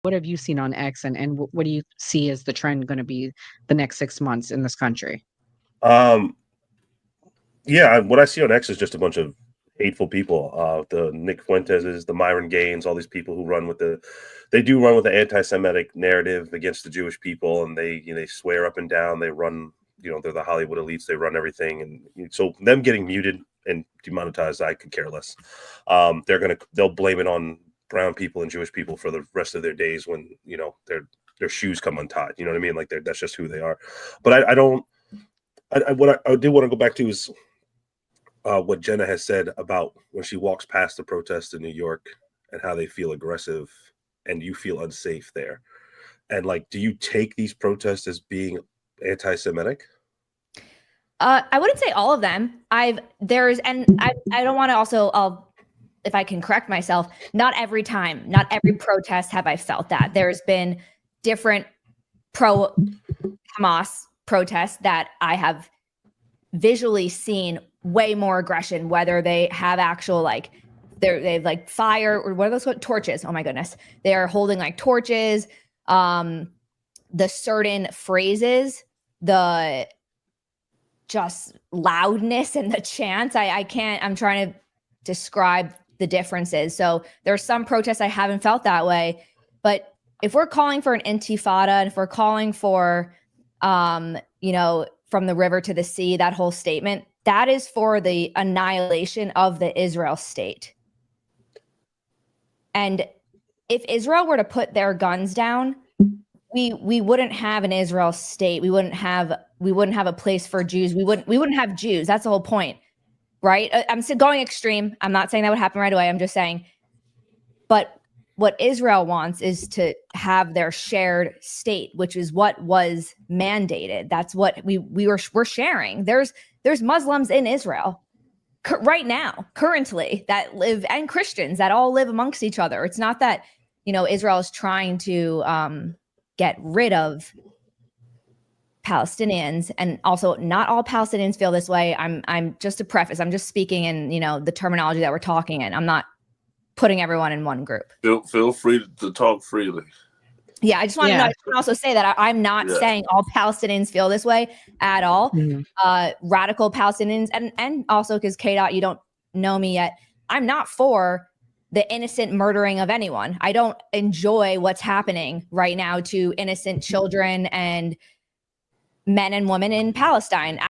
What have you seen on X, and what do you see as the trend going to be the next 6 months in this country? Um, yeah, what I see on X is just a bunch of hateful people. The Nick Fuenteses, the Myron Gaines, all these people who they do run with the anti-Semitic narrative against the Jewish people, and they swear up and down. They run, they're the Hollywood elites. They run everything, and so them getting muted and demonetized, I could care less. They'll blame it on brown people and Jewish people for the rest of their days when their shoes come untied. You know what I mean? Like that's just who they are. But I don't. What I do want to go back to is what Jenna has said about when she walks past the protest in New York and how they feel aggressive and you feel unsafe there. And like, do you take these protests as being anti-Semitic? I wouldn't say all of them. I don't want to also, if I can correct myself, not every protest have I felt that. There's been different pro-Hamas protests that I have visually seen way more aggression, whether they have actual they've like fire or what are those called? Torches. Oh my goodness. They are holding like torches. The certain phrases, the just loudness and the chants. I'm trying to describe the differences. So there are some protests I haven't felt that way, but if we're calling for an intifada and if we're calling for, from the river to the sea, that whole statement, that is for the annihilation of the Israel state. And if Israel were to put their guns down, we wouldn't have an Israel state. We wouldn't have a place for Jews. We wouldn't have Jews. That's the whole point, right? I'm still going extreme. I'm not saying that would happen right away. I'm just saying, but what Israel wants is to have their shared state, which is what was mandated. That's what we're sharing. There's Muslims in Israel right now, currently, that live, and Christians that all live amongst each other. It's not that, Israel is trying to get rid of Palestinians, and also not all Palestinians feel this way. I'm just to preface, I'm just speaking in, the terminology that we're talking in. I'm not putting everyone in one group. Feel free to talk freely. Yeah, I just want to also say that I'm not saying all Palestinians feel this way at all. Mm-hmm. Radical Palestinians, and also because K-Dot, you don't know me yet, I'm not for the innocent murdering of anyone. I don't enjoy what's happening right now to innocent children and men and women in Palestine.